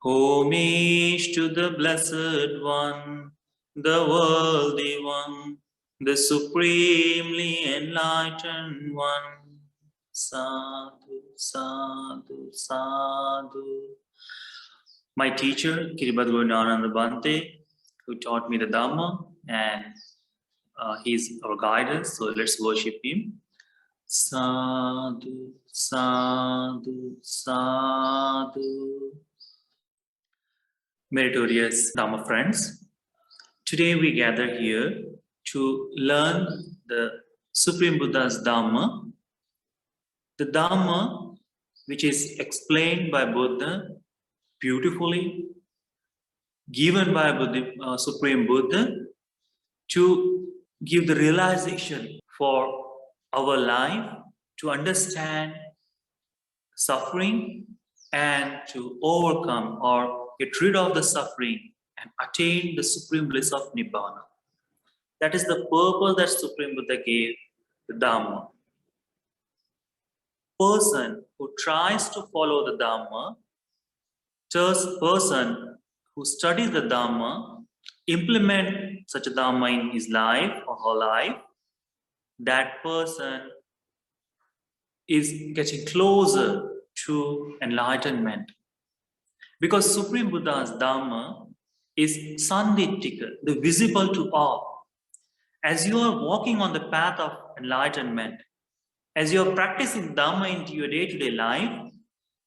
Homage to the Blessed One, the Worthy One, the Supremely Enlightened One. Sadhu, sadhu, sadhu. My teacher, Kiribad Gurunananda Bhante, who taught me the Dhamma, and he's our guidance, so let's worship him. Sadhu, sadhu, sadhu. Meritorious Dhamma friends, today we gather here to learn the Supreme Buddha's Dhamma, the Dhamma which is explained by Buddha beautifully, given by Supreme Buddha to give the realization for our life, to understand suffering and to overcome or get rid of the suffering and attain the supreme bliss of Nibbana. That is the purpose that Supreme Buddha gave the Dhamma. Person who tries to follow the Dhamma, person who studies the Dhamma, implement such a Dhamma in his life or her life, that person is getting closer to enlightenment. Because Supreme Buddha's Dhamma is sandittika, the visible to all. As you are walking on the path of enlightenment, as you are practicing Dhamma into your day-to-day life,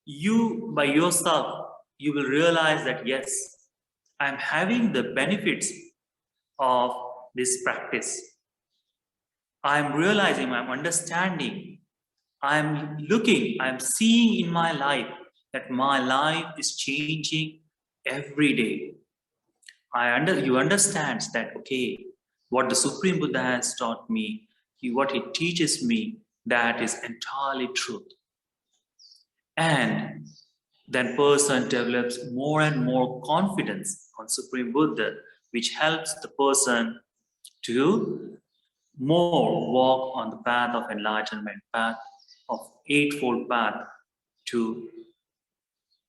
you by yourself, you will realize that yes, I am having the benefits of this practice. I am realizing, I am understanding, I am looking, I am seeing in my life that my life is changing every day. You understand that, okay, what the Supreme Buddha has taught me, what he teaches me, that is entirely truth. And then person develops more and more confidence on Supreme Buddha, which helps the person to more walk on the path of enlightenment, path of eightfold path, to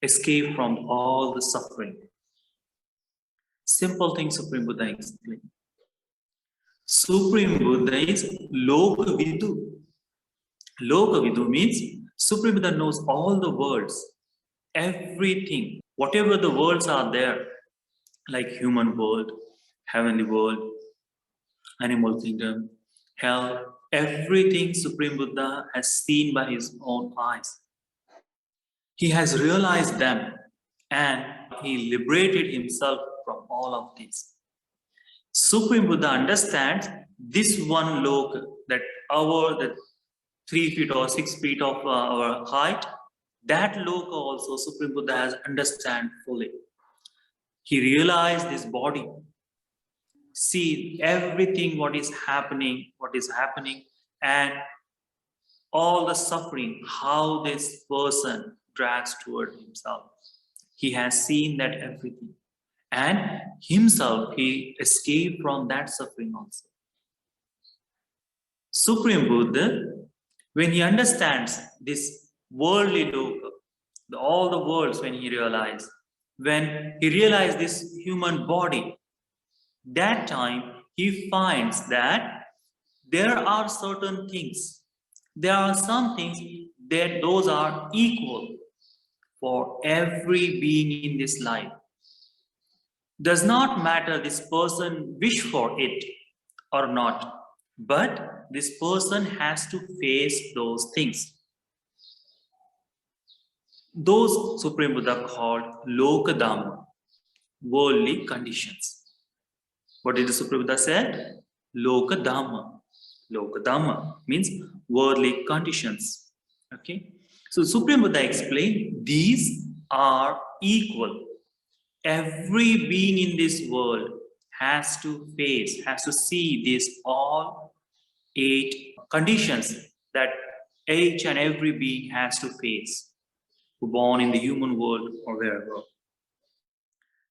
escape from all the suffering. Simple thing Supreme Buddha explained. Supreme Buddha is Lokavidu. Lokavidu means Supreme Buddha knows all the worlds, everything, whatever the worlds are there, like human world, heavenly world, animal kingdom, hell, everything Supreme Buddha has seen by his own eyes. He has realized them and he liberated himself from all of this. Supreme Buddha understands this one loka, that the 3 feet or 6 feet of our height, that loka also Supreme Buddha has understand fully. He realized this body, see everything what is happening, and all the suffering, how this person drags toward himself. He has seen that everything. And himself, he escaped from that suffering also. Supreme Buddha, when he understands this worldly loka, all the worlds when he realized this human body, that time he finds that there are certain things, there are some things that those are equal for every being in this life. Does not matter this person wish for it or not, but this person has to face those things. Those Supreme Buddha called Lokadhamma, worldly conditions. What did the Supreme Buddha say? Lokadhamma. Lokadhamma means worldly conditions. Okay. So Supreme Buddha explained these are equal. Every being in this world has to see these all 8 conditions that each and every being has to face, born in the human world or wherever.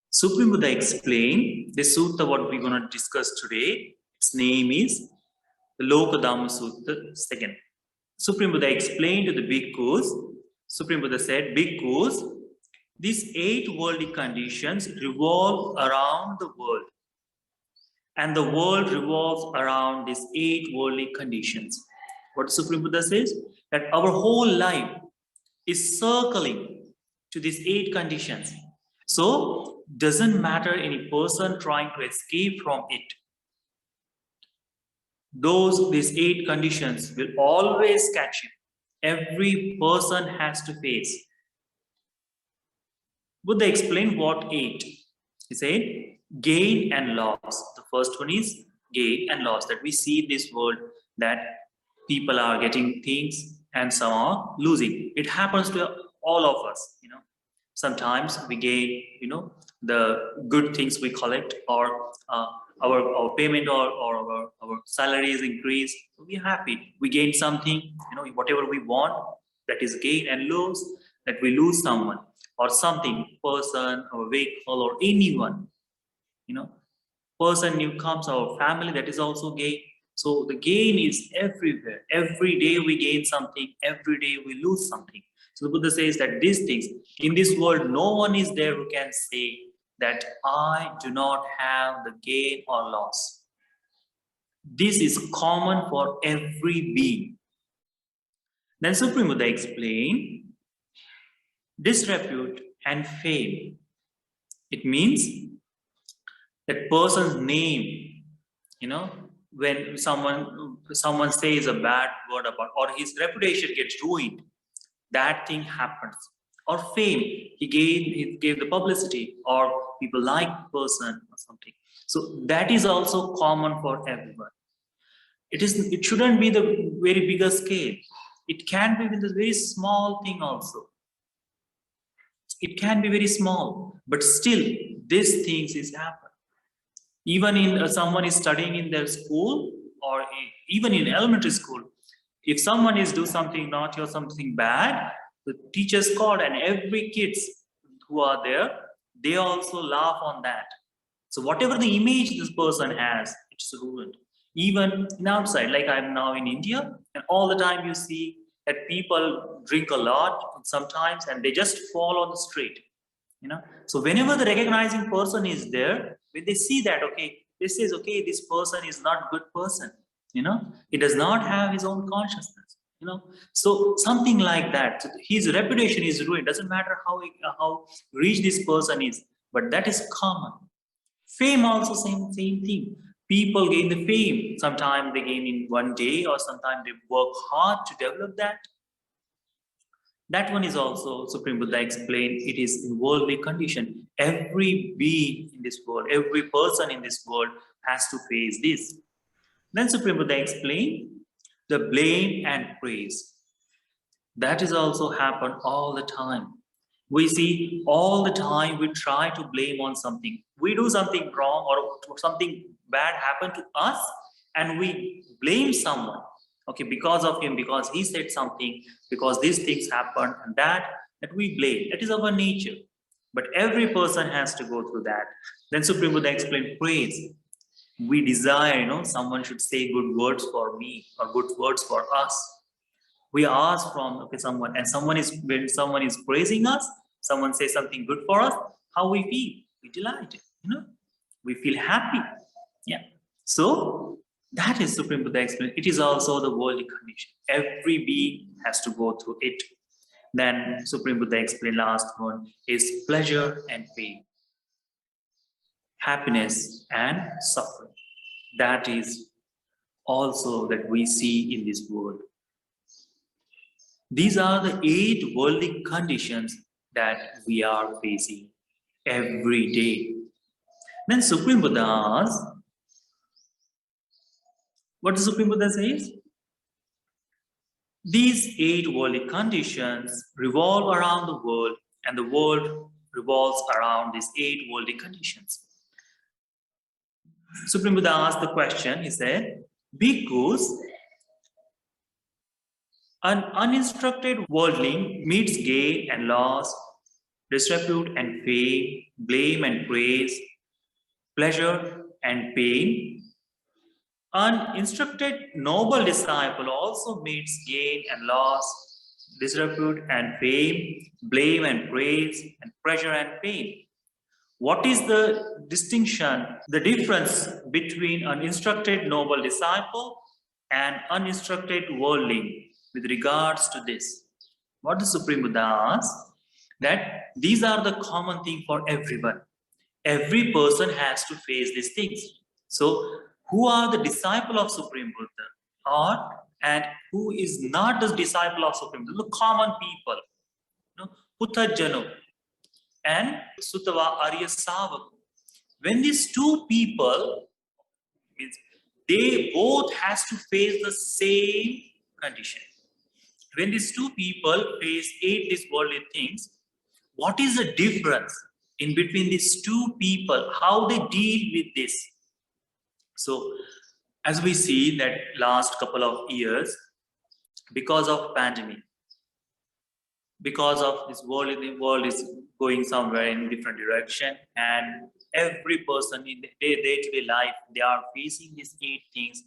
Supreme Buddha explained the sutta what we're going to discuss today. Its name is the Dutiyalokadhammasutta second. Supreme Buddha explained to the bhikkhus, Supreme Buddha said, bhikkhus, these 8 worldly conditions revolve around the world, and the world revolves around these 8 worldly conditions. What Supreme Buddha says? That our whole life is circling to these 8 conditions. So, doesn't matter any person trying to escape from it. These 8 conditions will always catch him. Every person has to face. Buddha explained what 8. He said, gain and loss. The first one is gain and loss, that we see in this world that people are getting things and some are losing. It happens to all of us, Sometimes we gain, the good things we collect, or our payment or our salary is increased. So we're happy. We gain something, whatever we want, that is gain, and lose, that we lose someone or something, person or vehicle or anyone, person new comes, our family, that is also gain. So the gain is everywhere. Every day we gain something, every day we lose something. So the Buddha says that these things, in this world, no one is there who can say that I do not have the gain or loss. This is common for every being. Then Supreme Buddha explained disrepute and fame. It means that person's name, when someone says a bad word about, or his reputation gets ruined, that thing happens. Or fame, he gave the publicity, or people like the person or something. So that is also common for everyone. It shouldn't be the very bigger scale. It can be with a very small thing also. It can be very small, but still these things is happen. Even in someone is studying in their school, or even in elementary school, if someone is do something naughty or something bad, the teachers called, and every kids who are there, they also laugh on that. So whatever the image this person has, it's ruined. Even in outside, like I'm now in India, and all the time you see that people drink a lot sometimes, and they just fall on the street. So whenever the recognizing person is there, when they see that, okay, this is okay, this person is not good person, he does not have his own consciousness, so something like that. So his reputation is ruined. Doesn't matter how rich this person is, but that is common. Fame also same thing. People gain the fame. Sometimes they gain in one day, or sometimes they work hard to develop that. That one is also, Supreme Buddha explained, it is in worldly condition. Every being in this world, every person in this world has to face this. Then Supreme Buddha explained the blame and praise. That is also happen all the time. We see all the time we try to blame on something. We do something wrong, or something bad happened to us, and we blame someone. Okay, because of him, because he said something, because these things happened, and that we blame. That is our nature. But every person has to go through that. Then Supreme Buddha explained praise. We desire, someone should say good words for me, or good words for us. We ask from someone, and when someone is praising us, someone says something good for us, how we feel? We delight, we feel happy. Yeah. So that is Supreme Buddha explained. It is also the worldly condition. Every being has to go through it. Then Supreme Buddha explained last one is pleasure and pain, happiness and suffering. That is also that we see in this world. These are the 8 worldly conditions that we are facing every day. Then Supreme Buddha asks, what does Supreme Buddha says? These 8 worldly conditions revolve around the world, and the world revolves around these 8 worldly conditions. Supreme Buddha asked the question, he said, Bhikkhus, an uninstructed worldling meets gain and loss, disrepute and fame, blame and praise, pleasure and pain. An instructed noble disciple also meets gain and loss, disrepute and fame, blame and praise, and pleasure and pain. What is the distinction, the difference between an instructed noble disciple and uninstructed worldling with regards to this? What the Supreme Buddha asks, that these are the common thing for everyone. Every person has to face these things. So, who are the disciple of Supreme Buddha? And who is not the disciple of Supreme Buddha? The common people, Puthajjano and Sutava Arya Savaka. When these two people, they both has to face the same condition. When these two people face these worldly things, what is the difference in between these two people, how they deal with this? So, as we see that last couple of years, because of pandemic, because of this world, the world is going somewhere in different direction, and every person in their day-to-day life, they are facing these 8 things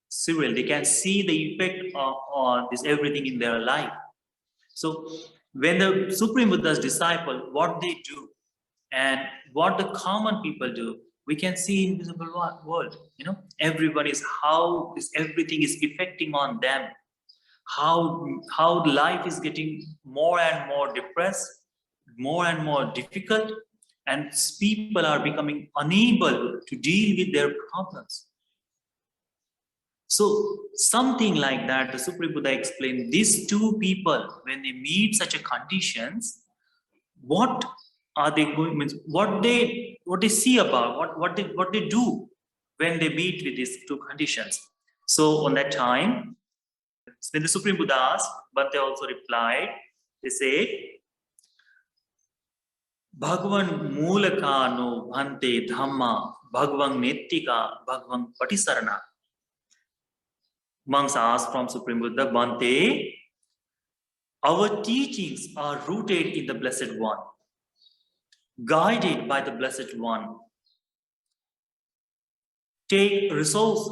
several. They can see the effect on this everything in their life. So when the Supreme Buddha's disciple, what they do and what the common people do, we can see in visible world. Everyone is how this everything is affecting on them. How life is getting more and more depressed, more and more difficult, and people are becoming unable to deal with their problems. So something like that, the Supreme Buddha explained, these two people, when they meet such a conditions, what are they going, means what they see about, what they do when they meet with these two conditions. So on that time, when the Supreme Buddha asked, but they also replied, they say, Bhagavan Mulaka no Bhante Dhamma, Bhagavan Nettika, Bhagavan Patisarana. Monks asked from Supreme Buddha, Bhante, our teachings are rooted in the Blessed One, guided by the Blessed One. Take resource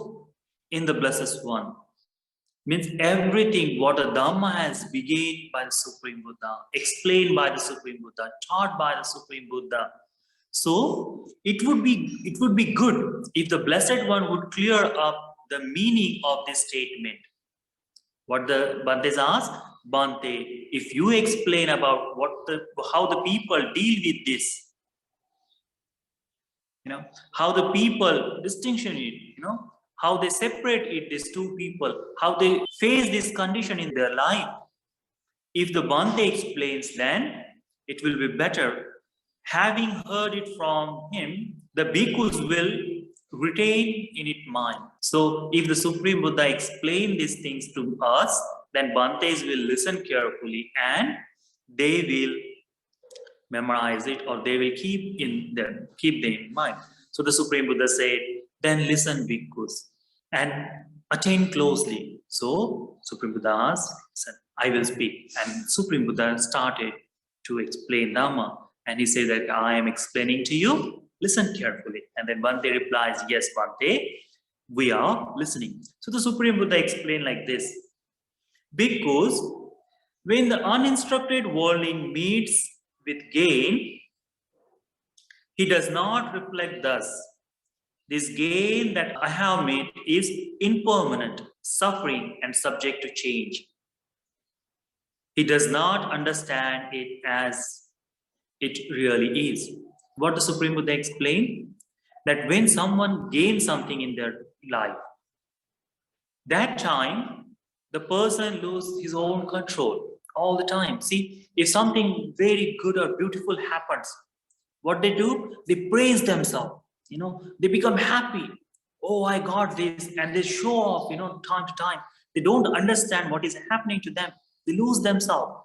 in the Blessed One. Means everything what a Dhamma has begun by the Supreme Buddha, explained by the Supreme Buddha, taught by the Supreme Buddha. So it would be good if the Blessed One would clear up the meaning of this statement. What the Bhantes ask, Bhante, if you explain about how the people deal with this, how the people distinction it, how they separate it, these two people, how they face this condition in their life. If the Bhante explains, then it will be better. Having heard it from him, the bhikkhus will retain in its mind. So if the Supreme Buddha explain these things to us, then Bhantes will listen carefully and they will memorize it, or they will keep them in mind. So the Supreme Buddha said, then listen, bhikkhus, and attend closely. So Supreme Buddha asked, I will speak. And Supreme Buddha started to explain Dhamma. And he said that I am explaining to you, listen carefully. And then Bhante replies, yes, Bhante, we are listening. So the Supreme Buddha explained like this. Because when the uninstructed worldling meets with gain, he does not reflect thus. This gain that I have made is impermanent, suffering, and subject to change. He does not understand it as it really is. What the Supreme Buddha explained, that when someone gains something in their life, that time the person loses his own control all the time. See, if something very good or beautiful happens, what they do, they praise themselves. They become happy. Oh, I got this, and they show off. Time to time, they don't understand what is happening to them. They lose themselves.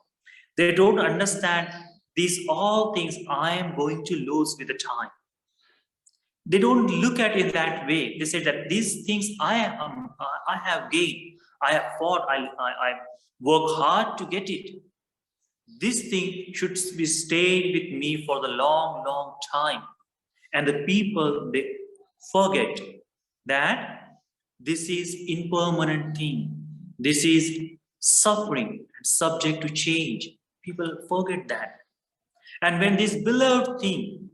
They don't understand these all things I am going to lose with the time. They don't look at it that way. They say that these things I have gained, I have fought, I work hard to get it. This thing should be stayed with me for the long, long time. And the people, they forget that this is impermanent thing. This is suffering. and subject to change. People forget that. And when this beloved thing,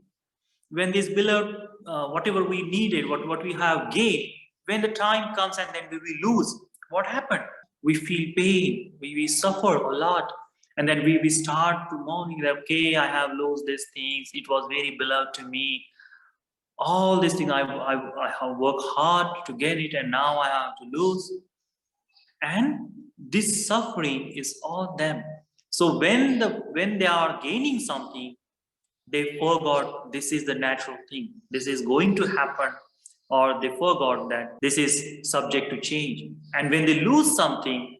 when this beloved, whatever we needed, what we have gained, when the time comes and then we lose, what happened? We feel pain, we suffer a lot. And then we start to mourning that, okay, I have lost these things. It was very beloved to me. All these things, I have worked hard to get it, and now I have to lose. And this suffering is all them. So when they are gaining something, they forgot this is the natural thing. This is going to happen, or they forgot that this is subject to change. And when they lose something,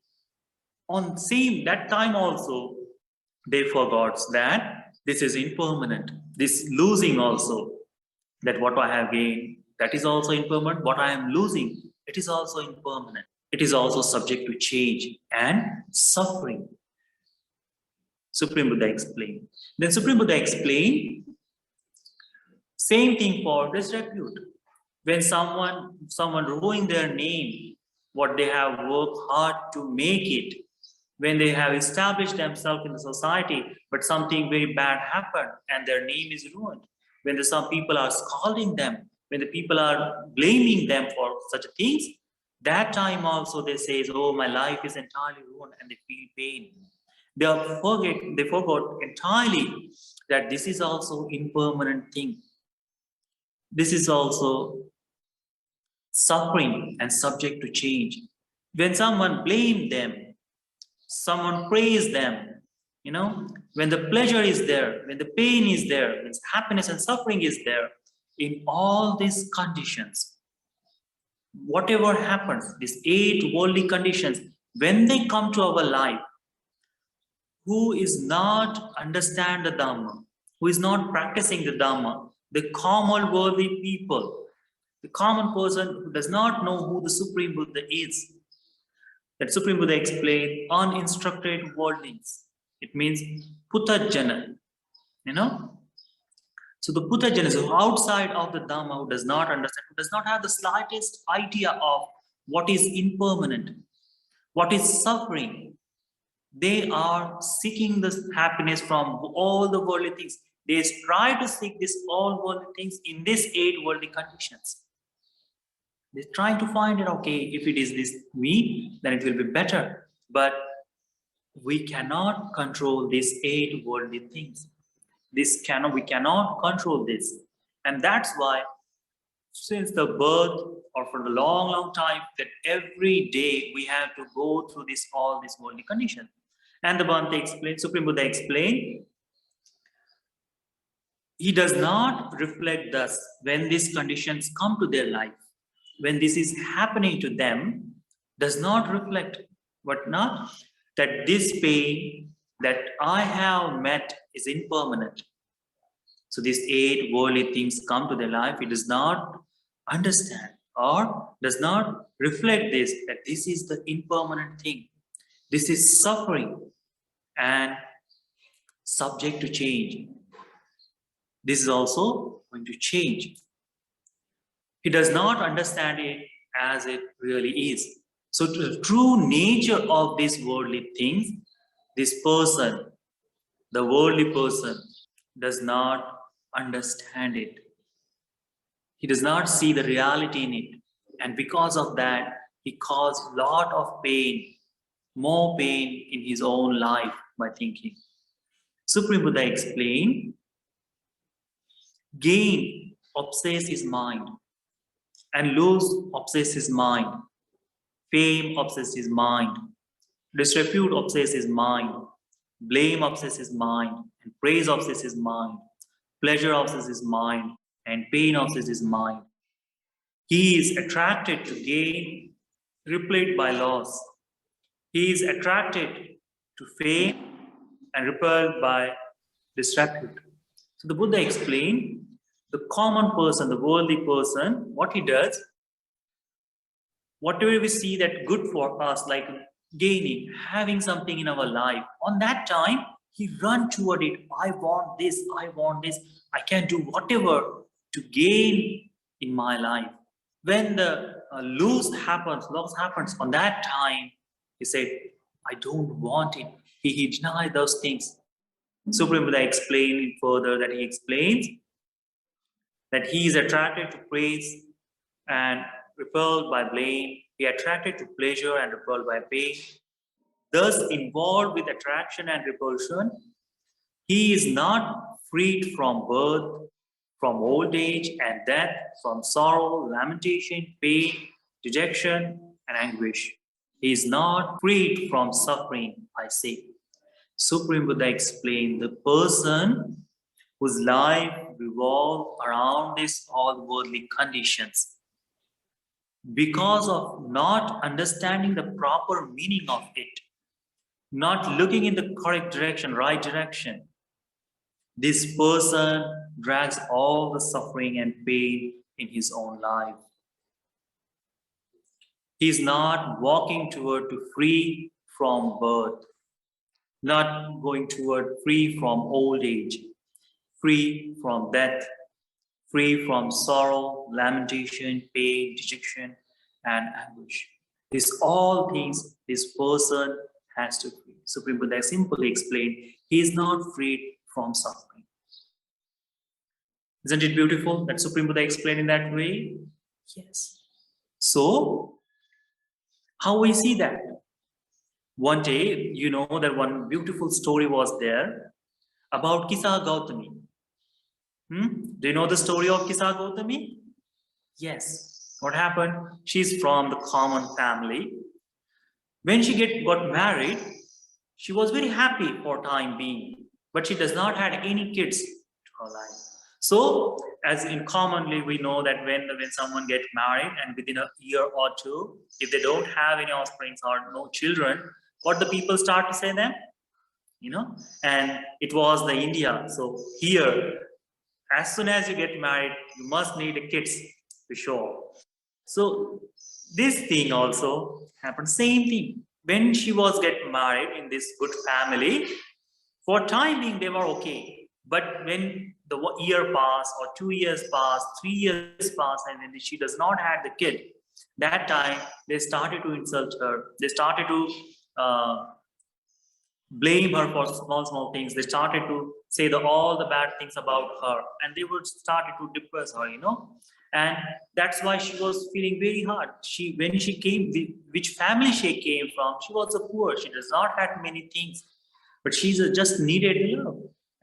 on same that time also, they forgot that this is impermanent. This losing also, that what I have gained, that is also impermanent. What I am losing, it is also impermanent. It is also subject to change and suffering. Supreme Buddha explained. Then Supreme Buddha explained, same thing for disrepute. When someone ruin their name, what they have worked hard to make it, when they have established themselves in the society, but something very bad happened and their name is ruined. When some people are scolding them, when the people are blaming them for such things, that time also they say, oh, my life is entirely ruined, and they feel pain. They forgot entirely that this is also impermanent thing. This is also suffering and subject to change. When someone blames them, someone praise them, when the pleasure is there, when the pain is there, when happiness and suffering is there, in all these conditions, whatever happens, these 8 worldly conditions, when they come to our life, who is not understand the Dhamma, who is not practicing the Dhamma, the common worldly people, the common person who does not know who the Supreme Buddha is, that Supreme Buddha explained, uninstructed worldlings. It means Puthajjana, So the Puthajjana is outside of the Dhamma, who does not understand, who does not have the slightest idea of what is impermanent, what is suffering. They are seeking this happiness from all the worldly things. They try to seek this all worldly things in these 8 worldly conditions. They're trying to find it, okay, if it is this me, then it will be better. But we cannot control these 8 worldly things. We cannot control this. And that's why, since the birth, or for the long time, that every day we have to go through all these worldly conditions. And the Bhante explained, Supreme Buddha explained, he does not reflect thus when these conditions come to their life. When this is happening to them, does not reflect, but not that this pain that I have met is impermanent. So these 8 worldly things come to their life, it does not understand or does not reflect this, that this is the impermanent thing. This is suffering and subject to change. This is also going to change. He does not understand it as it really is. So the true nature of these worldly things, this person, the worldly person, does not understand it. He does not see the reality in it. And because of that, he caused a lot of pain, more pain in his own life by thinking. Supreme Buddha explained, gain obsesses his mind, and lose obsesses his mind. Fame obsesses his mind. Disrepute obsesses his mind. Blame obsesses his mind. And praise obsesses his mind. Pleasure obsesses his mind. And pain obsesses his mind. He is attracted to gain, repelled by loss. He is attracted to fame and repelled by disrepute. So the Buddha explained, the common person, the worldly person, what he does, whatever we see that good for us, like gaining, having something in our life, on that time, he run toward it. I want this, I can do whatever to gain in my life. When the loss happens, on that time, he said, I don't want it. He denied those things. Supreme Buddha explained further that he explains that he is attracted to praise and repelled by blame. He attracted to pleasure and repelled by pain. Thus, involved with attraction and repulsion, he is not freed from birth, from old age and death, from sorrow, lamentation, pain, dejection, and anguish. He is not freed from suffering, I say. Supreme Buddha explained the person whose life revolves around these all worldly conditions, because of not understanding the proper meaning of it, not looking in the correct direction, right direction, this person drags all the suffering and pain in his own life. He is not walking toward to free from birth, not going toward free from old age, free from death, free from sorrow, lamentation, pain, dejection, and anguish. These all things this person has to free. Supreme Buddha simply explained, he is not freed from suffering. Isn't it beautiful that Supreme Buddha explained in that way? Yes. So, how we see that? One day, you know that one beautiful story was there about Kisa Gautami. Do you know the story of Kisa Gautami? Yes. What happened? She's from the common family. When she got married, she was very happy for time being, but she does not have any kids to her life. So, as in commonly we know that when someone gets married and within a year or two, if they don't have any offsprings or no children, what the people start to say then? You know, and it was the India. So here, as soon as you get married, you must need a kids to show. So this thing also happened. Same thing. When she was getting married in this good family, for time being they were okay. But when the year passed, or 2 years passed, 3 years passed, and then she does not have the kid, that time they started to insult her. They started to blame her for small things. They started to say all the bad things about her, and they would started to depress her, you know. And that's why she was feeling very hard. When she came, which family she came from, she was a poor. She does not have many things, but she's just needed love.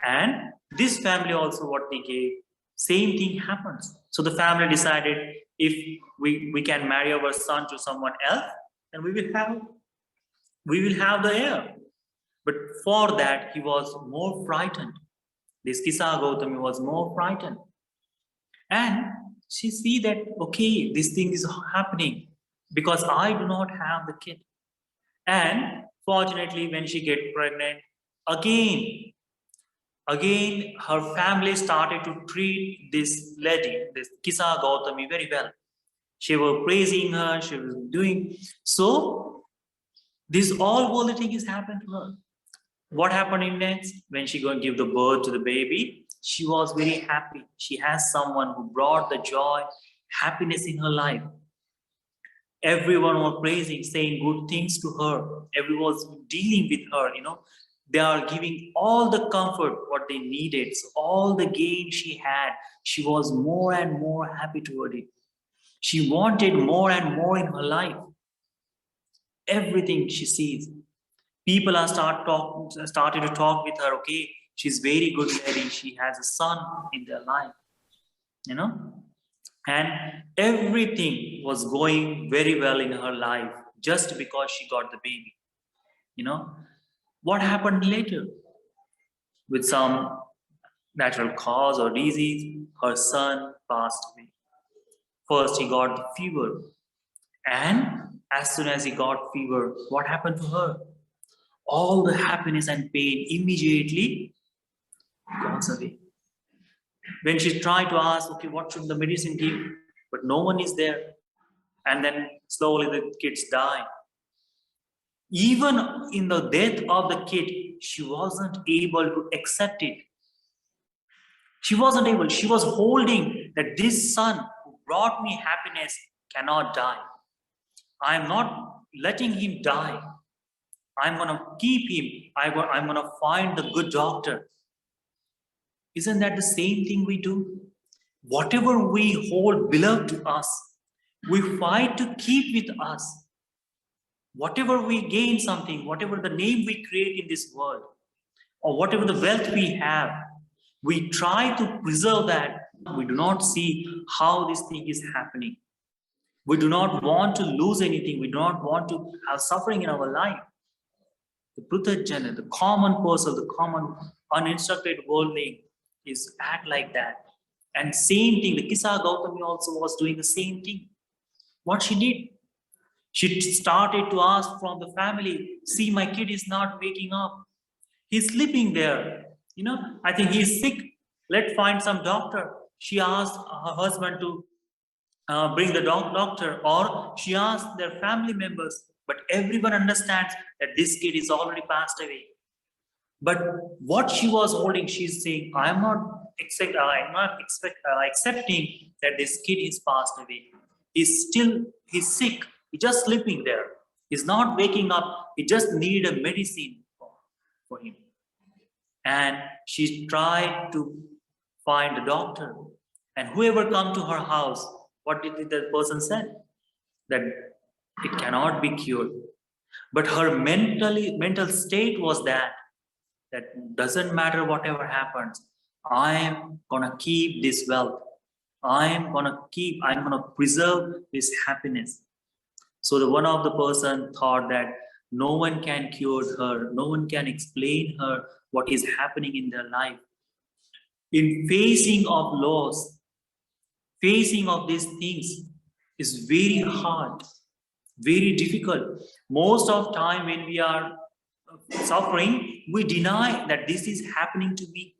And this family also, what they gave, same thing happens. So the family decided, if we can marry our son to someone else, then we will have the heir. But for that, he was more frightened. This Kisa Gautami was more frightened. And she see that, okay, this thing is happening because I do not have the kid. And fortunately, when she get pregnant, again, her family started to treat this lady, this Kisa Gautami, very well. She was praising her, she was doing. So, this all worldly thing is happened to her. What happened in next? When she going to give the birth to the baby, she was very happy. She has someone who brought the joy, happiness in her life. Everyone was praising, saying good things to her. Everyone was dealing with her, you know. They are giving all the comfort what they needed. So all the gain she had, she was more and more happy toward it. She wanted more and more in her life. Everything she sees. People are started to talk with her. Okay, she's very good lady. She has a son in their life, you know, and everything was going very well in her life just because she got the baby. You know, what happened later? With some natural cause or disease, her son passed away. First, he got the fever, and as soon as he got fever, what happened to her? All the happiness and pain immediately goes away. When she tried to ask, okay, what should the medicine give? But no one is there. And then slowly the kids die. Even in the death of the kid, she wasn't able to accept it. She wasn't able. She was holding that this son who brought me happiness cannot die. I am not letting him die. I'm going to keep him. I'm going to find the good doctor. Isn't that the same thing we do? Whatever we hold beloved to us, we fight to keep with us. Whatever we gain something, whatever the name we create in this world, or whatever the wealth we have, we try to preserve that. We do not see how this thing is happening. We do not want to lose anything. We do not want to have suffering in our life. The Pruthajana, the common person, the common uninstructed worldling is act like that. And same thing, the Kisa Gautami also was doing the same thing. What she did? She started to ask from the family, see, my kid is not waking up. He's sleeping there. I think he's sick. Let's find some doctor. She asked her husband to bring the doctor, or she asked their family members. But everyone understands that this kid is already passed away. But what she was holding, she's saying, I'm not accepting that this kid is passed away. He's sick. He's just sleeping there. He's not waking up. He just need a medicine for him. And she tried to find a doctor. And whoever come to her house, what did the person say? That it cannot be cured. But her mental state was that doesn't matter whatever happens, I am gonna keep this wealth. I'm gonna preserve this happiness. So the one of the person thought that no one can cure her, no one can explain her what is happening in their life. In facing of loss, facing of these things is very hard, very difficult. Most of time when we are suffering, we deny that this is happening to me.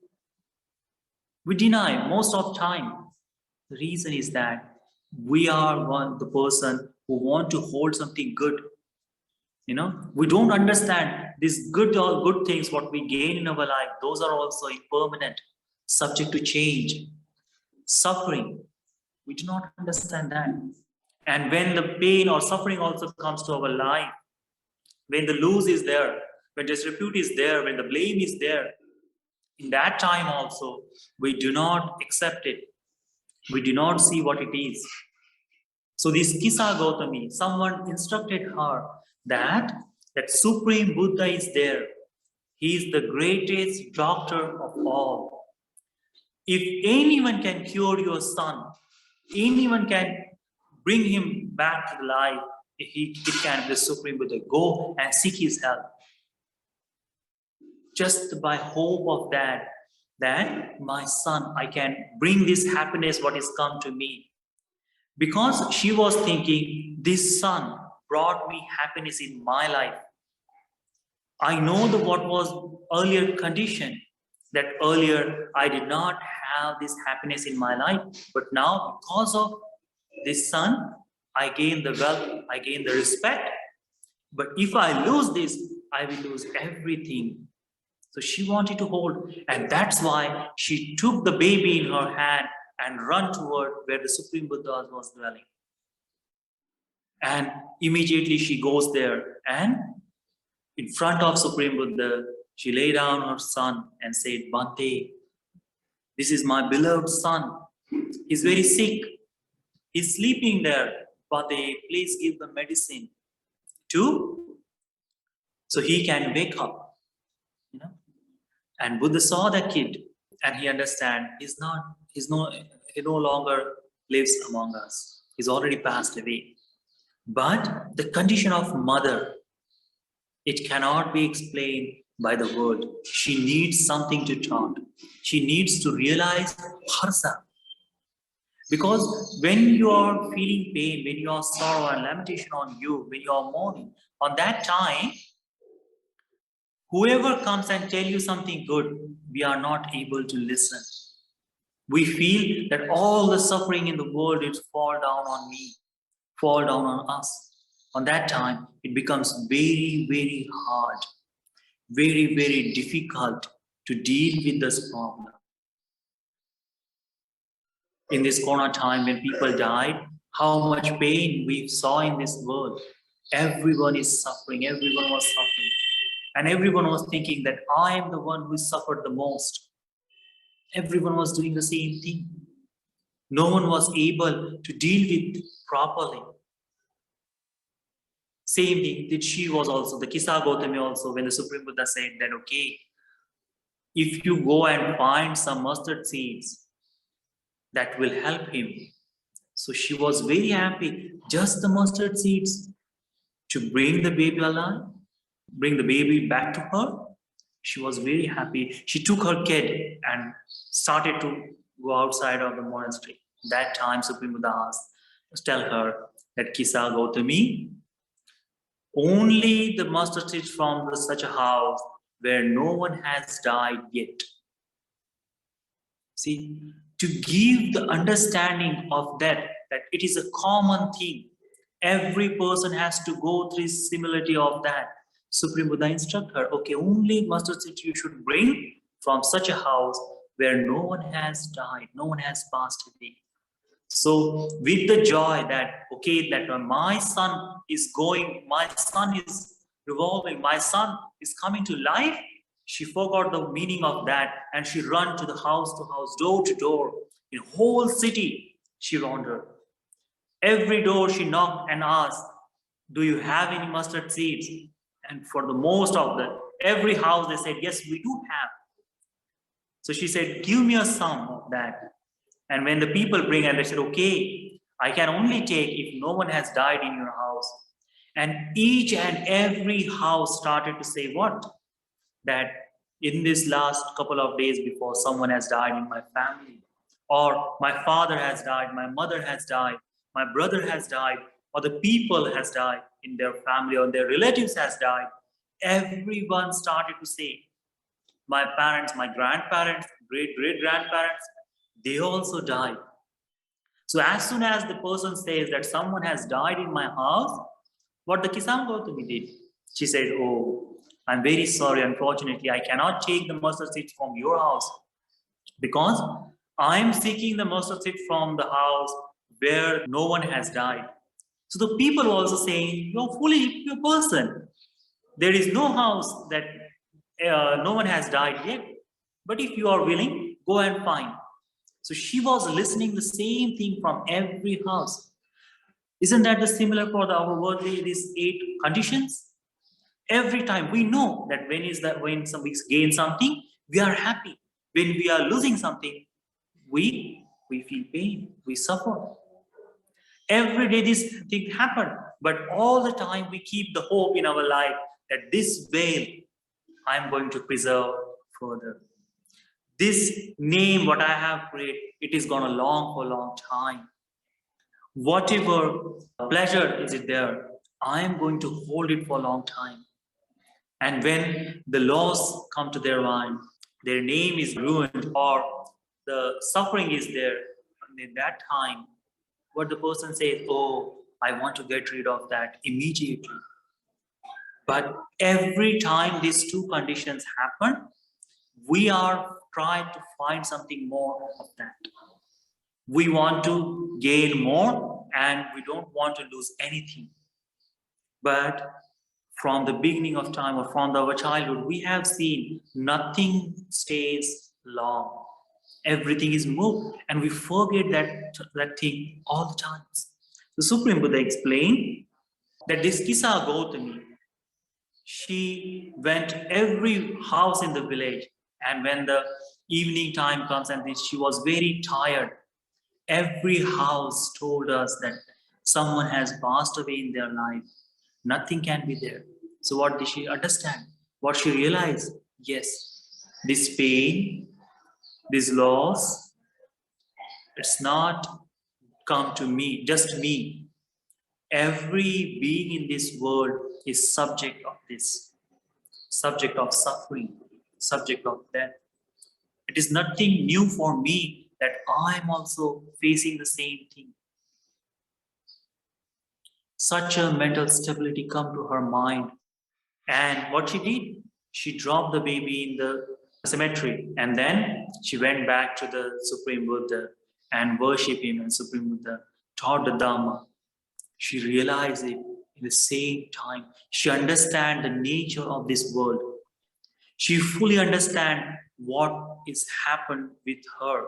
We deny most of time. The reason is that we are the person who want to hold something good. We don't understand these good things, what we gain in our life, those are also impermanent, subject to change. Suffering, we do not understand that. And when the pain or suffering also comes to our life, when the lose is there, when disrepute is there, when the blame is there, in that time also, we do not accept it. We do not see what it is. So this Kisa Gautami, someone instructed her that Supreme Buddha is there. He is the greatest doctor of all. If anyone can cure your son, anyone can bring him back to life, it can be the Supreme Buddha. Go and seek his help. Just by hope of that my son, I can bring this happiness, what is come to me. Because she was thinking, this son brought me happiness in my life. I know what was earlier condition, that earlier I did not have this happiness in my life, but now because of this son, I gain the wealth, I gain the respect. But if I lose this, I will lose everything. So she wanted to hold, and that's why she took the baby in her hand and run toward where the Supreme Buddha was dwelling. And immediately she goes there, and in front of Supreme Buddha, she lay down her son and said, Bhante, this is my beloved son. He's very sick. He's sleeping there. Bhante, please give the medicine so he can wake up. And Buddha saw the kid, and he understand he no longer lives among us. He's already passed away. But the condition of mother, it cannot be explained by the word. She needs something to talk. She needs to realize bharsa. Because when you are feeling pain, when you are sorrow and lamentation on you, when you are mourning, on that time, whoever comes and tell you something good, we are not able to listen. We feel that all the suffering in the world is fall down on me, fall down on us. On that time, it becomes very, very hard, very, very difficult to deal with this problem. In this Corona time, when people died, how much pain we saw in this world. Everyone is suffering, everyone was suffering. And everyone was thinking that I am the one who suffered the most. Everyone was doing the same thing. No one was able to deal with properly. Same thing that she was also, the Kisa Gautami also, when the Supreme Buddha said that, okay, if you go and find some mustard seeds, that will help him. So she was very happy, just the mustard seeds to bring the baby alive, bring the baby back to her. She was very happy. She took her kid and started to go outside of the monastery. That time, Supreme Buddha asked, tell her that Kisa Gautami, only the mustard seeds from such a house where no one has died yet. See, to give the understanding of that it is a common thing. Every person has to go through similarity of that. Supreme Buddha instruct her, okay, only mustard seed you should bring from such a house where no one has died, no one has passed away. So with the joy that, okay, that my son is going, my son is revolving, my son is coming to life, she forgot the meaning of that and she ran to house, door to door, in whole city she wandered. Every door she knocked and asked, do you have any mustard seeds? And for the most of every house they said, yes, we do have. So she said, give me a sum of that. And when the people bring and they said, okay, I can only take if no one has died in your house. And each and every house started to say what? That in this last couple of days before, someone has died in my family. Or my father has died, my mother has died, my brother has died, or the people has died in their family, or their relatives has died. Everyone started to say, my parents, my grandparents, great-great-grandparents, they also died. So as soon as the person says that someone has died in my house, what the Kisam Gautami did? She said, oh, I'm very sorry, unfortunately, I cannot take the mustard seeds from your house because I'm seeking the mustard seed from the house where no one has died. So the people were also saying, you're fully a person. There is no house that no one has died yet. But if you are willing, go and find. So she was listening the same thing from every house. Isn't that the similar for our worldly, these 8 conditions? Every time we know that when some we gain something, we are happy. When we are losing something, we feel pain, we suffer. Every day this thing happen, but all the time we keep the hope in our life that this veil I'm going to preserve further. This name, what I have created, it is gonna long for a long time. Whatever pleasure is it there, I am going to hold it for a long time. And when the loss come to their mind, their name is ruined or the suffering is there, and in that time, what the person says, oh, I want to get rid of that immediately. But every time these 2 conditions happen, we are trying to find something more of that. We want to gain more and we don't want to lose anything. But from the beginning of time or from our childhood, we have seen nothing stays long. Everything is moved and we forget that thing all the time. The Supreme Buddha explained that this Kisa Gautami, she went every house in the village, and when the evening time comes and she was very tired, every house told us that someone has passed away in their life. Nothing can be there. So what did she understand? What she realized? Yes, this pain, this loss, it's not come to me, just me. Every being in this world is subject of this, subject of suffering, subject of death. It is nothing new for me that I am also facing the same thing. Such a mental stability come to her mind. And what she did, she dropped the baby in the cemetery and then she went back to the Supreme Buddha and worshiped him, and Supreme Buddha taught the Dhamma. She realized it in the same time. She understands the nature of this world. She fully understands what is happened with her.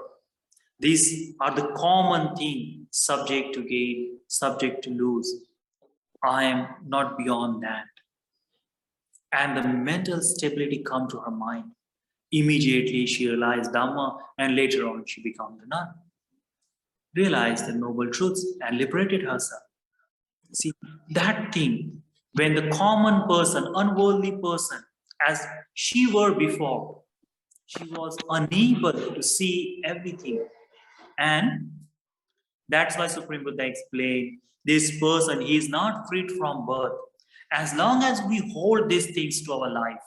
These are the common thing, subject to gain, subject to lose. I am not beyond that. And the mental stability come to her mind. Immediately she realized Dhamma, and later on she became the nun. Realized the noble truths and liberated herself. See, that thing, when the common person, unworldly person, as she were before, she was unable to see everything. And that's why Supreme Buddha explained this person, he is not freed from birth. As long as we hold these things to our life,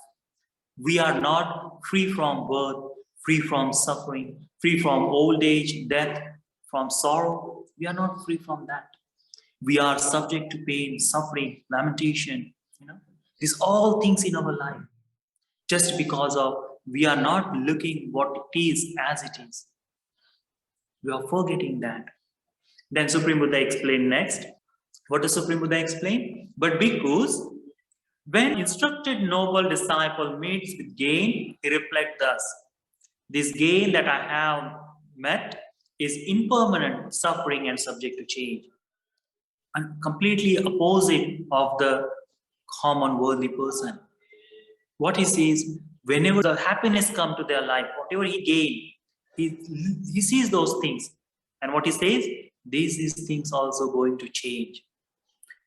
we are not free from birth, free from suffering, free from old age, death, from sorrow. We are not free from that. We are subject to pain, suffering, lamentation, these all things in our life. Just because of we are not looking what it is as it is. We are forgetting that. Then Supreme Buddha explained next. What does Supreme Buddha explain? But bhikkhus, when instructed noble disciple meets with gain, he reflects thus. This gain that I have met is impermanent, suffering, and subject to change. And completely opposite of the common worldly person. What he says, whenever the happiness come to their life, whatever he gain, he sees those things. And what he says, these things also going to change.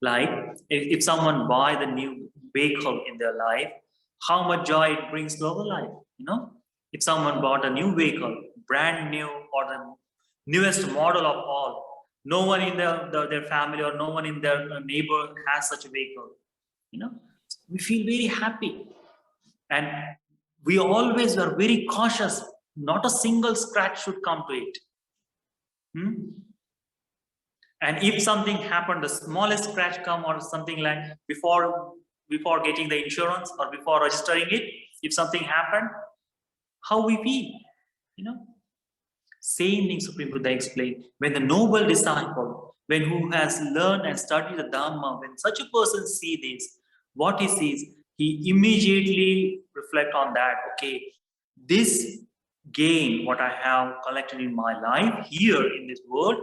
Like if someone buy the new vehicle in their life, how much joy it brings to our life, If someone bought a new vehicle, brand new or the newest model of all, no one in their family or no one in their neighbor has such a vehicle, we feel very happy. And we always are very cautious. Not a single scratch should come to it. And if something happened, the smallest scratch come or something like before getting the insurance or before registering it, if something happened, how we feel, Same thing Supreme Buddha explained. When the noble disciple, when who has learned and studied the Dhamma, when such a person see this, what he sees, he immediately reflect on that. Okay, this gain, what I have collected in my life here in this world,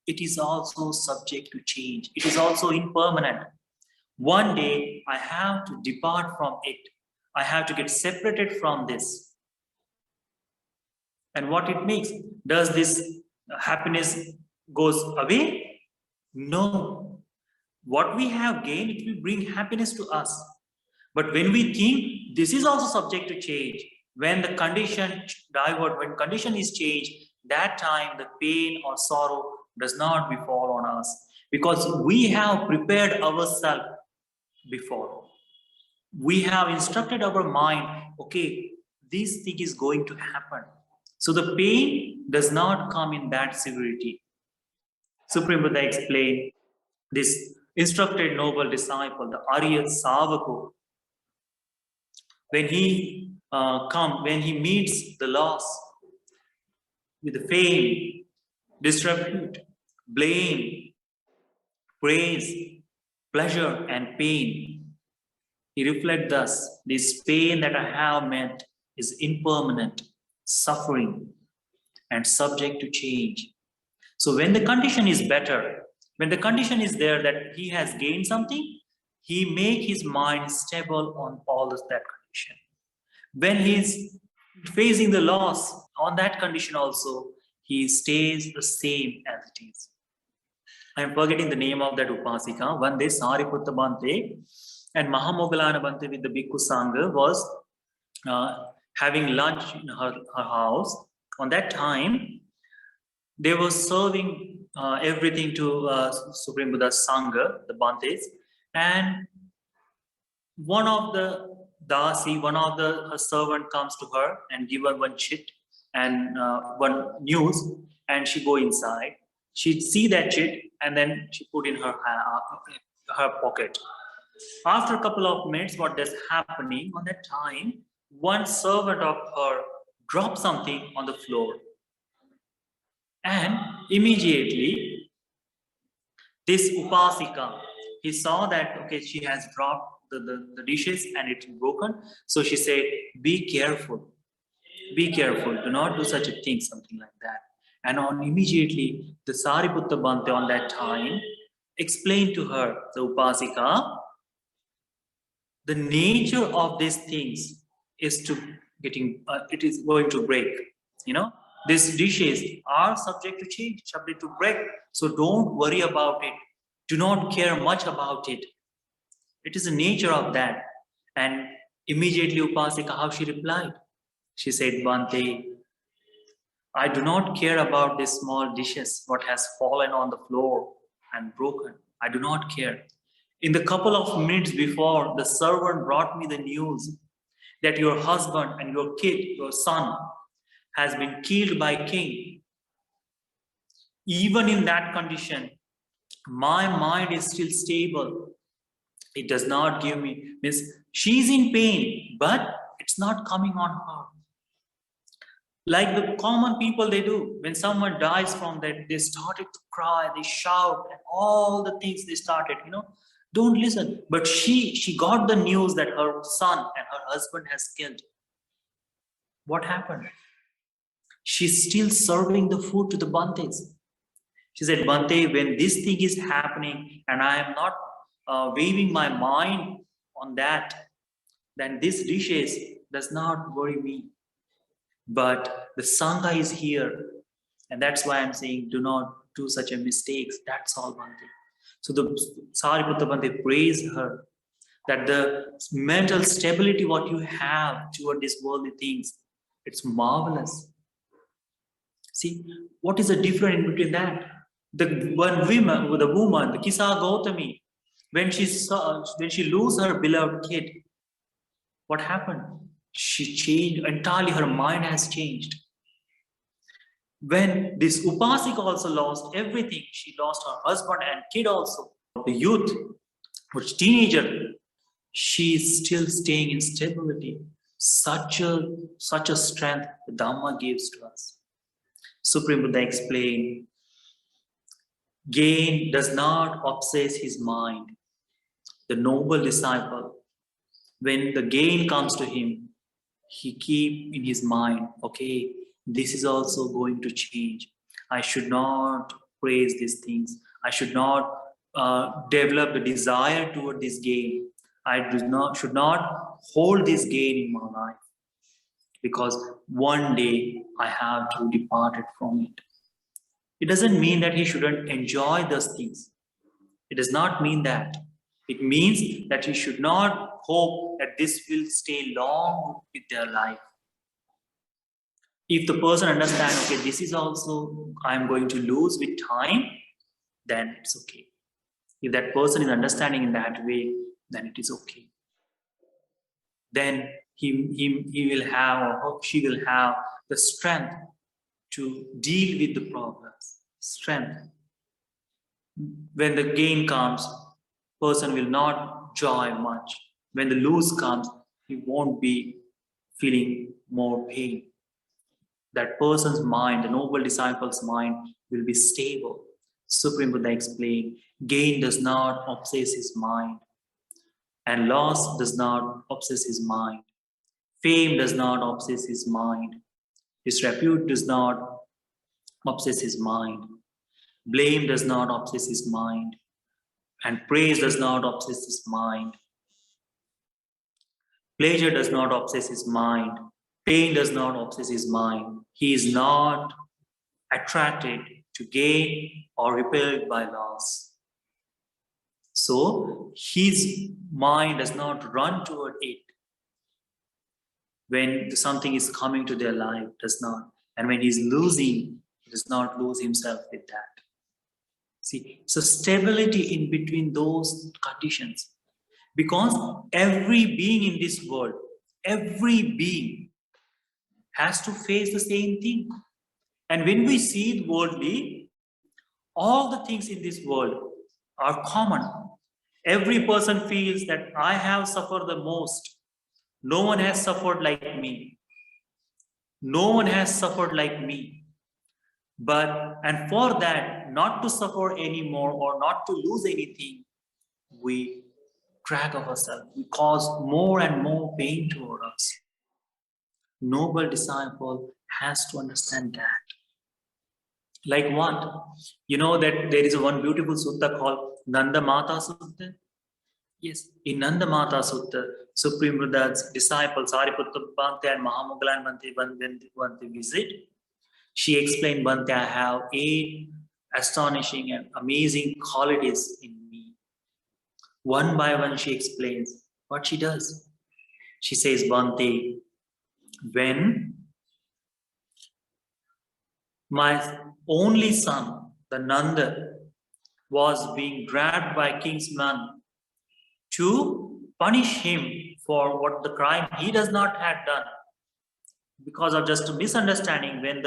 it is also subject to change. It is also impermanent. One day I have to depart from it. I have to get separated from this. And what it makes? Does this happiness goes away? No. What we have gained, it will bring happiness to us. But when we think this is also subject to change, when the condition divert, when condition is changed, that time the pain or sorrow does not befall on us. Because we have prepared ourselves before. We have instructed our mind, okay, this thing is going to happen. So the pain does not come in that severity. Supreme Buddha explained this instructed noble disciple, the Arya Savako, when he when he meets the loss with the fame, disrepute, blame, praise, pleasure, and pain, he reflects thus: this pain that I have met is impermanent, suffering, and subject to change. So when the condition is better, when the condition is there that he has gained something, he make his mind stable on all of that condition. When he's facing the loss on that condition also, he stays the same as it is. I am forgetting the name of that Upasika. One day Sariputta Bhante and Mahamoggallana Bhante with the Bhikkhu Sangha was having lunch in her house. On that time, they were serving everything to Supreme Buddha Sangha, the Bhantes, and one of the Dasi, one of her servant comes to her and give her one chit and one news, and she go inside. She see that chit and then she put in her pocket. After a couple of minutes, what is happening on that time? One servant of her dropped something on the floor, and immediately this Upasika, he saw that okay, she has dropped the dishes and it's broken. So she said, be careful, do not do such a thing, something like that. And on immediately, the Sariputta Bhante on that time explained to her, the Upasika, the nature of these things is to it is going to break. These dishes are subject to change, subject to break. So don't worry about it. Do not care much about it. It is the nature of that. And immediately Upasika, how she replied? She said, Bhante, I do not care about these small dishes, what has fallen on the floor and broken. I do not care. In the couple of minutes before, the servant brought me the news that your husband and your kid, your son, has been killed by king. Even in that condition, my mind is still stable. It does not give me, means she's in pain, but it's not coming on her. Like the common people, they do. When someone dies from that, they started to cry, they shout, and all the things they started, don't listen. But she got the news that her son and her husband has killed. What happened? She's still serving the food to the Bantes. She said, Bante, when this thing is happening and I am not waving my mind on that, then this dishes does not worry me. But the Sangha is here. And that's why I'm saying, do not do such a mistakes. That's all, Bante. So the Sariputta Bante praised her that the mental stability what you have toward these worldly things, it's marvelous. See, what is the difference in between that? The woman, the Kisa Gautami, when she lose her beloved kid, what happened? She changed entirely. Her mind has changed. When this Upasika also lost everything, she lost her husband and kid also. The youth, which teenager, she is still staying in stability. Such a strength the Dhamma gives to us. Supreme Buddha explained, gain does not obsess his mind. The noble disciple, when the gain comes to him, he keep in his mind, okay, this is also going to change. I should not praise these things. I should not develop a desire toward this gain. I should not hold this gain in my life, because one day I have to depart from it. It doesn't mean that he shouldn't enjoy those things. It does not mean that. It means that he should not hope that this will stay long with their life. If the person understands, okay, this is also I'm going to lose with time, then it's okay. If that person is understanding in that way, then it is okay. Then he will have, or she will have the strength to deal with the problems. Strength. When the gain comes, person will not joy much. When the lose comes, he won't be feeling more pain. That person's mind, the noble disciple's mind, will be stable. Supreme Buddha explained, gain does not obsess his mind, and loss does not obsess his mind. Fame does not obsess his mind. Disrepute does not obsess his mind. Blame does not obsess his mind. And praise does not obsess his mind. Pleasure does not obsess his mind. Pain does not obsess his mind. He is not attracted to gain or repelled by loss. So his mind does not run toward it. When something is coming to their life, does not. And when he's losing, he does not lose himself with that. See, so stability in between those conditions. Because every being in this world, every being has to face the same thing. And when we see it worldly, all the things in this world are common. Every person feels that I have suffered the most. No one has suffered like me. No one has suffered like me. And for that, not to suffer anymore or not to lose anything, we track of ourselves. We cause more and more pain toward us. Noble disciple has to understand that. Like what? You know that there is one beautiful sutta called Nanda Mata Sutta? Yes, in Nanda Mata Sutta, Supreme Buddha's disciples Sariputta Bhante and Mahamogala and Bhante when they visit, she explained, Bhante, I have 8 astonishing and amazing qualities in me. One by one, she explains what she does. She says, Bhante, when my only son, the Nanda, was being dragged by king's men to punish him for what the crime he does not have done, because of just a misunderstanding, when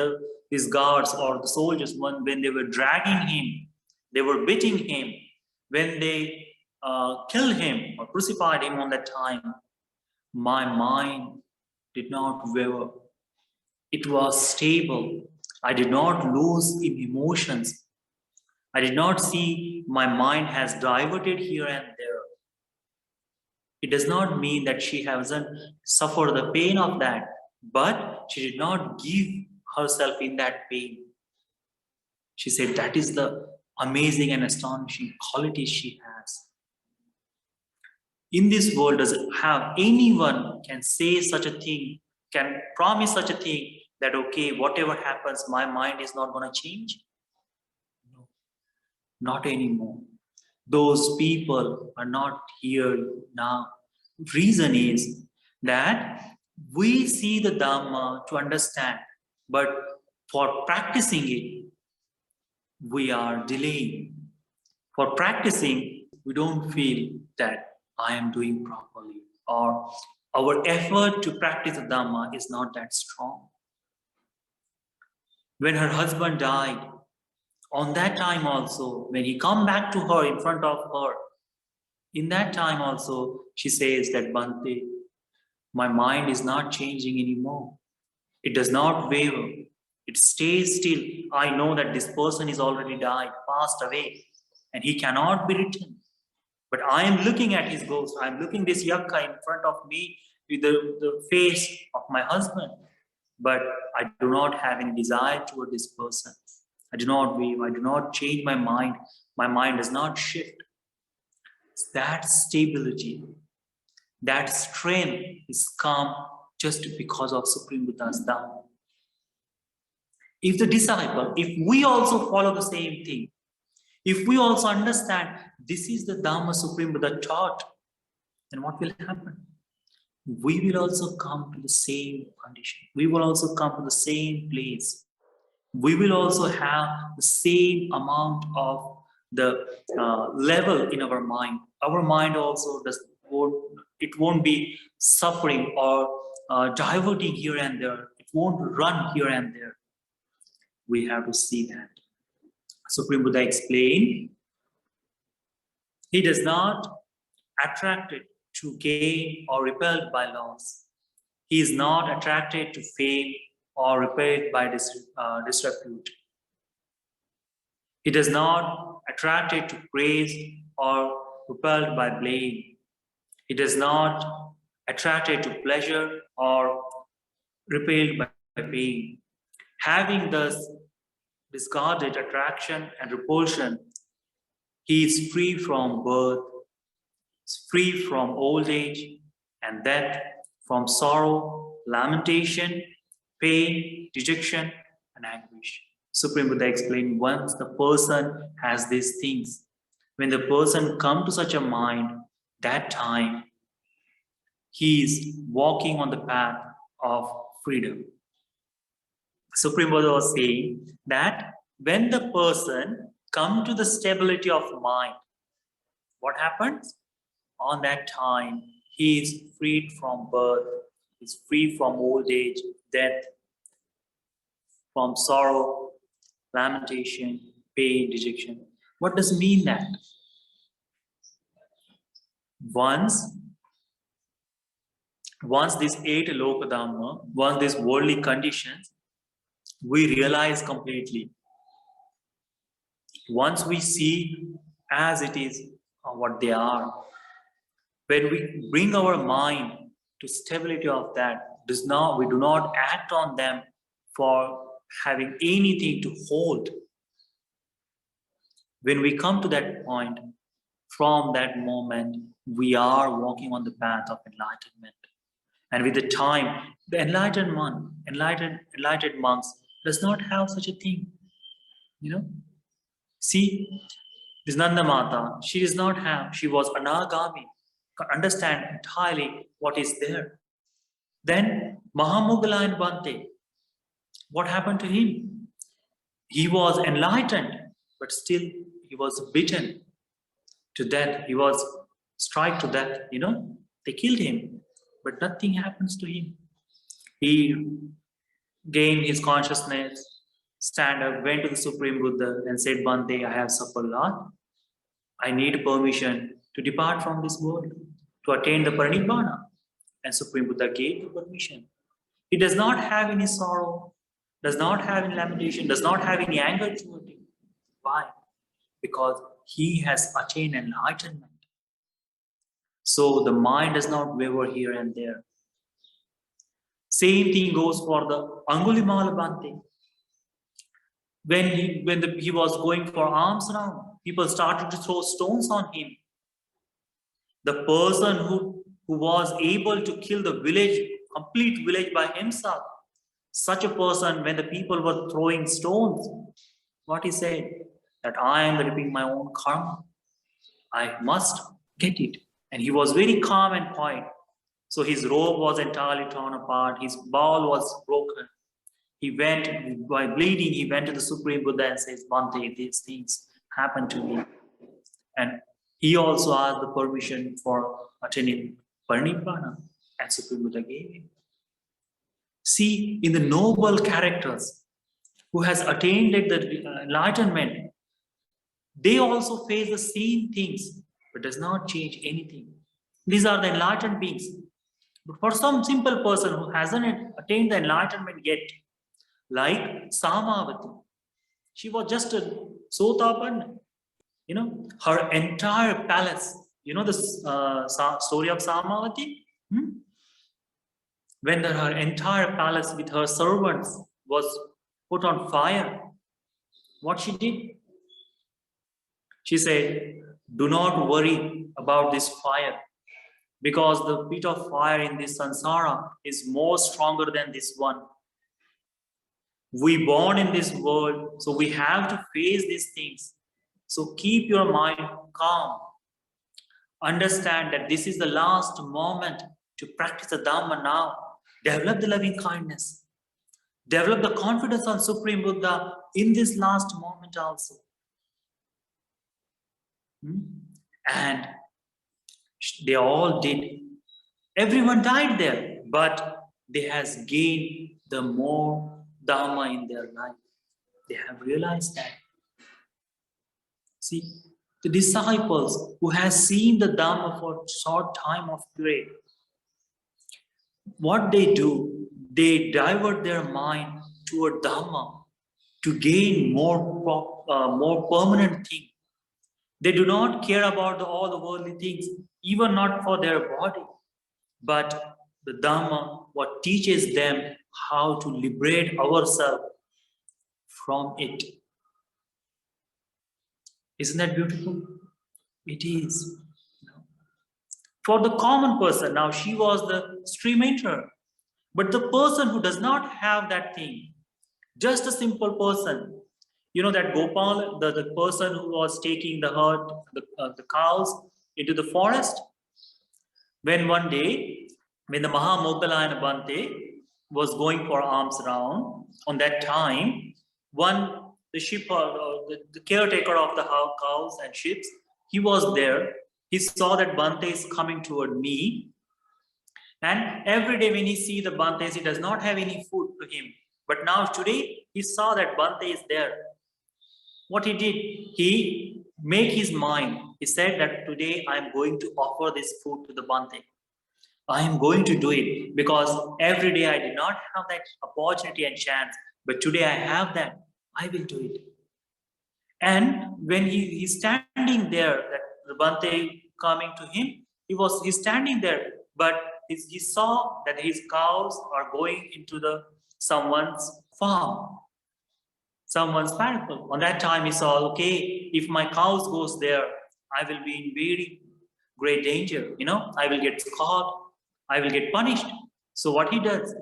these guards or the soldiers, when they were dragging him, they were beating him, when they killed him or crucified him on that time, my mind did not waver. It was stable. I did not lose in emotions. I did not see my mind has diverted here and there. It does not mean that she hasn't suffered the pain of that, but she did not give herself in that pain. She said that is the amazing and astonishing quality she has. In this world, does it have anyone can say such a thing, can promise such a thing that, okay, whatever happens, my mind is not going to change? No, not anymore. Those people are not here now. Reason is that we see the Dhamma to understand, but for practicing it, we are delaying. For practicing, we don't feel that I am doing properly, or our effort to practice the Dhamma is not that strong. When her husband died, on that time also, when he come back to her in front of her, in that time also, she says that, Bhante, my mind is not changing anymore. It does not waver. It stays still. I know that this person is already died, passed away, and he cannot be returned. But I am looking at his ghost. I am looking this yakka in front of me with the face of my husband. But I do not have any desire toward this person. I do not waver. I do not change my mind. My mind does not shift. That stability, that strength is come just because of Supreme Buddha's Dhamma. If the disciple, if we also follow the same thing, if we also understand this is the Dhamma Supreme Buddha taught, then what will happen? We will also come to the same condition. We will also come to the same place. We will also have the same amount of the level in our mind. Our mind also won't be suffering or diverting here and there. It won't run here and there. We have to see that. Supreme Buddha explained, he does not attracted to gain or repelled by loss. He is not attracted to fame or repelled by disrepute. He does not attracted to praise or repelled by blame. He does not attracted to pleasure or repelled by pain. Having thus discarded attraction and repulsion, he is free from birth, free from old age and death, from sorrow, lamentation, pain, dejection, and anguish. Supreme Buddha explained, once the person has these things, when the person comes to such a mind, that time he is walking on the path of freedom. Supreme Buddha was saying that when the person comes to the stability of mind, what happens? On that time, he is freed from birth, he is free from old age, death, from sorrow, lamentation, pain, dejection. What does it mean that? Once these 8 Lokadhamma, once these worldly conditions, we realize completely. Once we see as it is what they are, When we bring our mind to stability of that, we do not act on them for having anything to hold. When we come to that point, from that moment, we are walking on the path of enlightenment. And with the time, the enlightened monks does not have such a thing. You know, see, this Nanda Mata, she does not have, she was anagami, understand entirely what is there. Then Mahamogala and Bante, what happened to him? He was enlightened, but still he was beaten to death. He was struck to death, they killed him, but nothing happens to him. He gained his consciousness, stand up, went to the Supreme Buddha and said, Bante, I have suffered a lot. I need permission to depart from this world, to attain the Parinibbana. And Supreme Buddha gave the permission. He does not have any sorrow, does not have any lamentation, does not have any anger toward him. Why? Because he has attained enlightenment. So the mind does not waver here and there. Same thing goes for the Angulimala Bhante. When he was going for alms round, people started to throw stones on him. The person who was able to kill the village, complete village by himself, such a person, when the people were throwing stones, what he said? That I am reaping my own karma. I must get it. And he was very calm and quiet. So his robe was entirely torn apart. His bowl was broken. He went, by bleeding, he went to the Supreme Buddha and says, Bhante, these things happened to me. And he also asked the permission for attaining Parinibbana, and Supreme Buddha gave him. See, in the noble characters who has attained the enlightenment, they also face the same things, but does not change anything. These are the enlightened beings. But for some simple person who hasn't attained the enlightenment yet, like Samavati, she was just a Sotapanna. Her entire palace, the story of Samavati? When her entire palace with her servants was put on fire, what she did? She said, do not worry about this fire, because the pit of fire in this sansara is more stronger than this one. We born in this world, so we have to face these things. So keep your mind calm. Understand that this is the last moment to practice the Dhamma now. Develop the loving kindness. Develop the confidence on Supreme Buddha in this last moment also. And they all did. Everyone died there, but they has gained the more Dhamma in their life. They have realized that. See, the disciples who has seen the Dhamma for a short time of period, what they do, they divert their mind toward Dhamma to gain more permanent thing. They do not care about all the worldly things, even not for their body, but the Dhamma, what teaches them how to liberate ourselves from it. Isn't that beautiful? It is. For the common person, now she was the stream enterer, but the person who does not have that thing, just a simple person, that Gopal, the person who was taking the herd, the cows into the forest, when one day, when the Mahamogala and Bante was going for alms round, on that time, the caretaker of the cows and sheep, he was there. He saw that Bante is coming toward me. And every day when he see the Bantes, he does not have any food to him. But now today, he saw that Bante is there. What he did, he made his mind. He said that today I am going to offer this food to the Bante. I am going to do it because every day I did not have that opportunity and chance. But today I have that. I will do it. And when he's standing there, that the Bante coming to him, He's standing there, but he saw that his cows are going into someone's farm, someone's miracle. On that time, he saw, okay, if my cows goes there, I will be in very great danger. I will get caught, I will get punished. So what he does,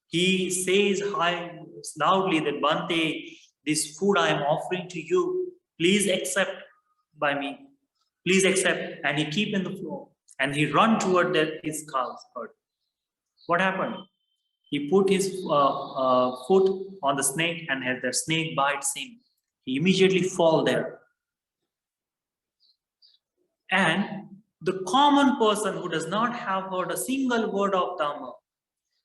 he says high loudly that Bante, this food I am offering to you, please accept by me. Please accept. And he keep in the floor and he run toward his cow's herd. What happened? He put his foot on the snake and as the snake bites him, he immediately fall there. And the common person who does not have heard a single word of Dhamma,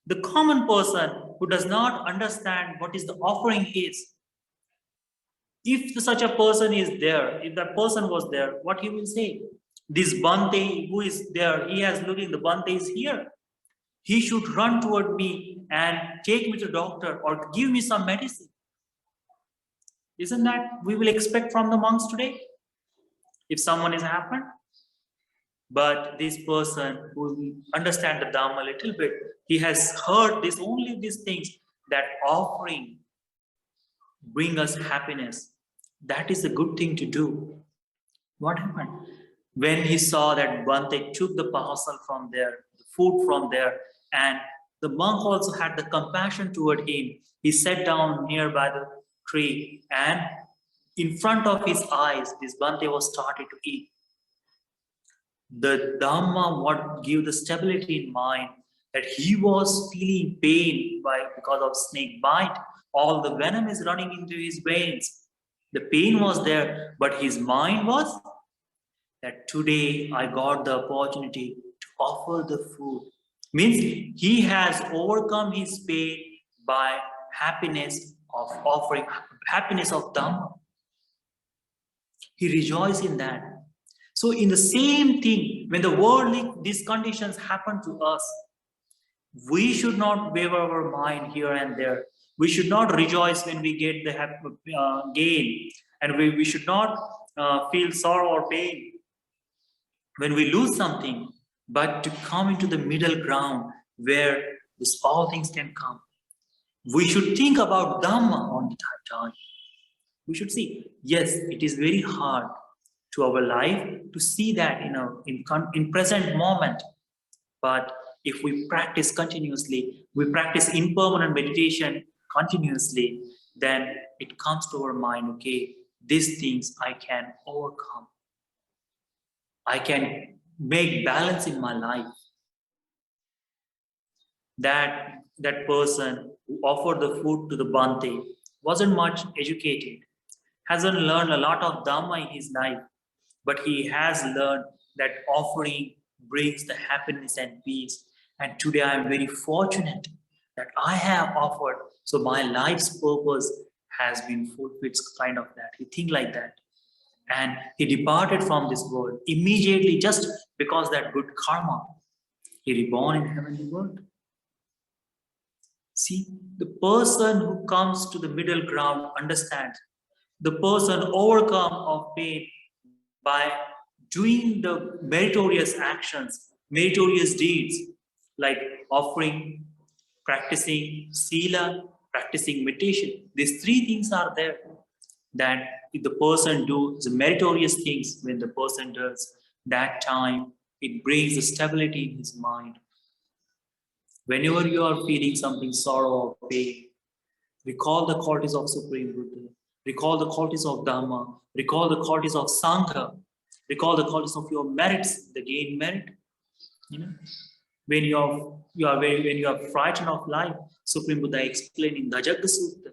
the common person who does not understand what is the offering is, if such a person is there, if that person was there, what he will say? This Bante who is there, he has looking, the Bante is here. He should run toward me and take me to doctor or give me some medicine. Isn't that we will expect from the monks today? If someone is happened? But this person who understands the Dhamma a little bit, he has heard only these things, that offering bring us happiness. That is a good thing to do. What happened? When he saw that Bante took the parcel from there, the food from there, and the monk also had the compassion toward him, he sat down nearby the tree, and in front of his eyes, this Bante was started to eat. The Dhamma what give the stability in mind, that he was feeling pain because of snake bite. All the venom is running into his veins. The pain was there, but his mind was that today I got the opportunity to offer the food. Means he has overcome his pain by happiness of offering, happiness of Dhamma. He rejoiced in that. So in the same thing, when the worldly, these conditions happen to us, we should not waver our mind here and there. We should not rejoice when we get the gain, and we should not feel sorrow or pain when we lose something, but to come into the middle ground where all things can come. We should think about Dhamma on the time. We should see, yes, it is very hard to our life to see that in present moment. But if we practice continuously, we practice impermanent meditation continuously, then it comes to our mind, okay, these things I can overcome. I can make balance in my life. That person who offered the food to the Bante wasn't much educated, hasn't learned a lot of Dhamma in his life, but he has learned that offering brings the happiness and peace. And today I am very fortunate that I have offered, so my life's purpose has been fulfilled, kind of that. He think like that. And he departed from this world immediately just because that good karma. He reborn in heavenly world. See, the person who comes to the middle ground understands. The person overcome of pain by doing the meritorious actions, meritorious deeds, like offering, practicing sila, practicing meditation. These three things are there. That if the person does the meritorious things, when the person does, that time it brings the stability in his mind. Whenever you are feeling something, sorrow or pain, recall the qualities of Supreme Buddha, recall the qualities of Dhamma, recall the qualities of Sangha, recall the qualities of your merits, the gain merit. When you are frightened of life, Supreme Buddha explained in Dutiyalokadhammasutta.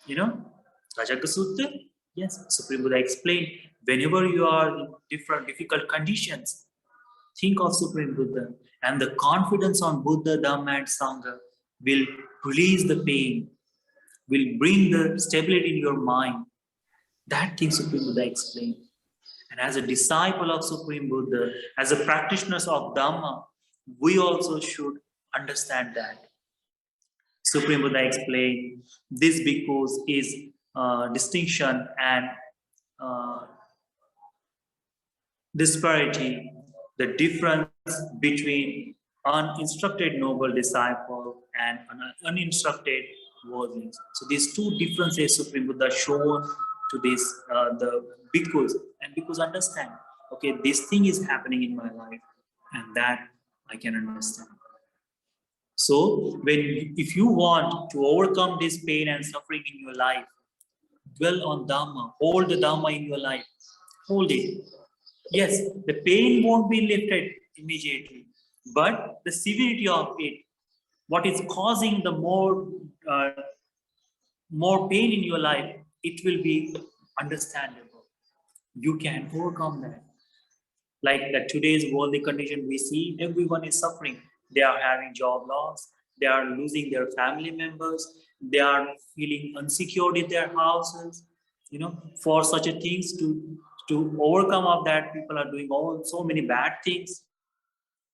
Dutiyalokadhammasutta? Yes, Supreme Buddha explained, whenever you are in difficult conditions, think of Supreme Buddha, and the confidence on Buddha, Dhamma and Sangha will release the pain, will bring the stability in your mind. That thing Supreme Buddha explained. And as a disciple of Supreme Buddha, as a practitioner of Dhamma, we also should understand that. Supreme Buddha explained this because is distinction and disparity the difference between uninstructed noble disciple and uninstructed worldlings. So these two differences Supreme Buddha shown to this the bhikkhus, and bhikkhus understand, okay, this thing is happening in my life, and that I can understand. So when if you want to overcome this pain and suffering in your life, dwell on Dhamma, hold the Dhamma in your life, hold it. Yes, the pain won't be lifted immediately, but the severity of it, what is causing the uh, more pain in your life, it will be understandable. You can overcome that. Like that today's worldly condition we see, everyone is suffering. They are having job loss, they are losing their family members, they are feeling unsecured in their houses. For such a things to overcome of that, people are doing all so many bad things.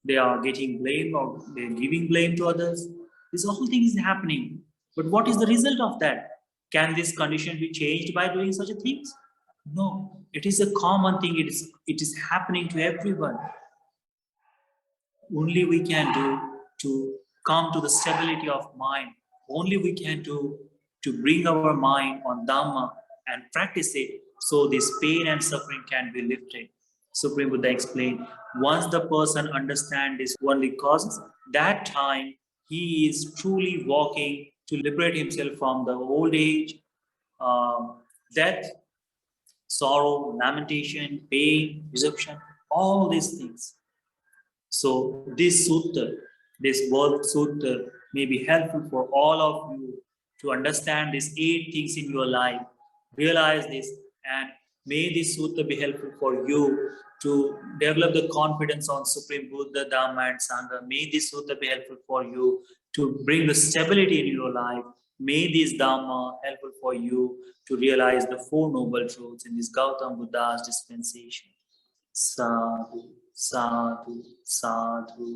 They are getting blame or they're giving blame to others. This whole thing is happening. But what is the result of that? Can this condition be changed by doing such a things? No. It is a common thing. It is happening to everyone. Only we can do to come to the stability of mind. Only we can do to bring our mind on Dhamma and practice it so this pain and suffering can be lifted. Supreme Buddha explained, once the person understands this only causes, that time he is truly walking to liberate himself from the old age, death, sorrow, lamentation, pain, deception, all these things. So this sutta, this word sutta may be helpful for all of you to understand these 8 things in your life. Realize this, and may this sutta be helpful for you to develop the confidence on Supreme Buddha, Dhamma and Sangha. May this sutta be helpful for you to bring the stability in your life. May this Dhamma helpful for you to realize the Four Noble Truths in this Gautam Buddha's dispensation. Sadhu, sadhu, sadhu.